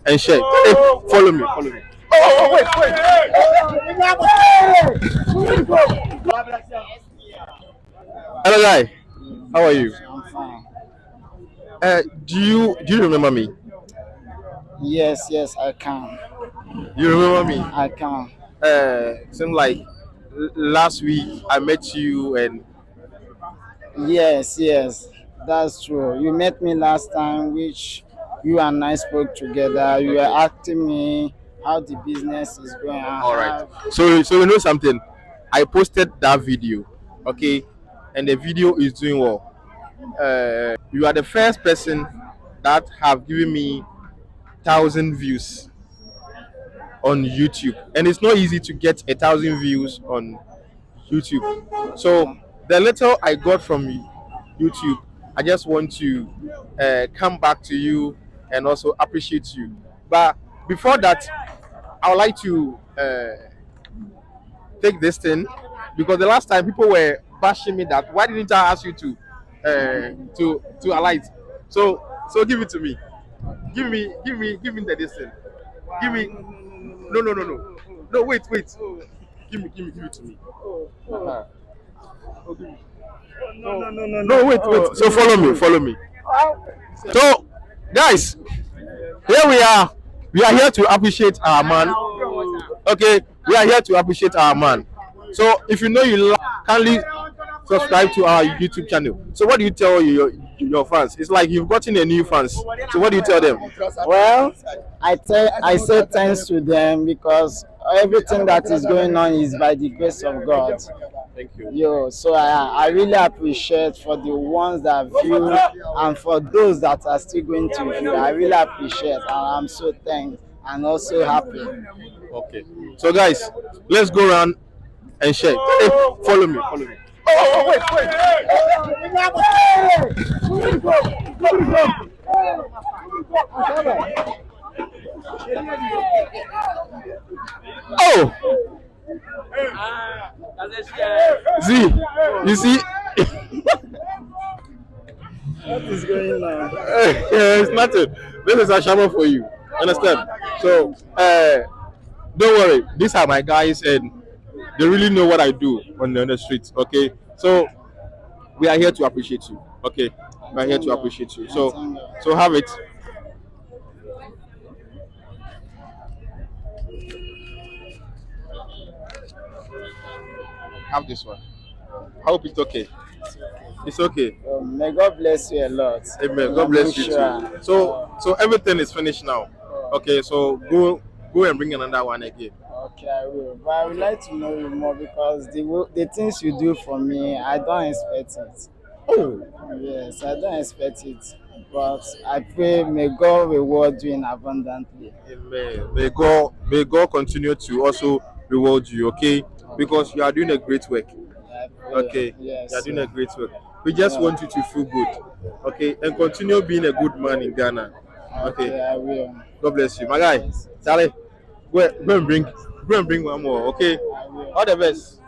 and share. Hey, follow me, follow me. Wait. Hello, guy. How are you? I'm fine. Do you remember me? Yes, I can. You remember me? I can. Seemed like last week I met you, and Yes, that's true. You met me last time, which you and I spoke together. You were okay, asking me how the business is going and all right. how. So you know something? I posted that video, okay, and the video is doing well. You are the first person that have given me 1,000 views on YouTube, and it's not easy to get 1,000 views on YouTube. So Okay. the little I got from YouTube, I just want to come back to you and also appreciate you. But before that, I would like to take this thing because the last time people were bashing me that why didn't I ask you to alight? So give it to me. Give me the this thing. Give me no wait. Give it to me. Uh-huh. Oh, give me. No, wait. So follow me. So, guys, here we are. We are here to appreciate our man. Okay, we are here to appreciate our man. So, if you know you kindly subscribe to our YouTube channel. So, what do you tell your fans? It's like you've gotten a new fans. So, what do you tell them? Well, I say thanks to them because everything that is going on is by the grace of God. Thank you. So I really appreciate for the ones that view and for those that are still going to view. I really appreciate and I'm so thankful and also happy. Okay. So, guys, let's go around and share. Hey, follow me. Oh, see, you see, What is going on? it's nothing. This is a shower for you. Understand? So, don't worry. These are my guys, and they really know what I do on the streets. Okay, so we are here to appreciate you. Okay, we are here to appreciate you. So have it. Have this one. I hope it's okay. It's okay. May God bless you a lot. Amen. God bless you too. So everything is finished now. Okay, so go and bring another one again. Okay, I will. But I would like to know you more because the things you do for me, I don't expect it. Oh, Yes, I don't expect it. But I pray may God reward you in abundantly. amen. May God continue to also reward you. Okay, because you are doing a great work. I pray. Okay, Yes. you are doing a great work. We just want you to feel good. Okay, and continue being a good man in Ghana. Okay, Okay, I will. God bless you, my guy. Yes, Charlie, go and bring one more. Okay, I will. all the best.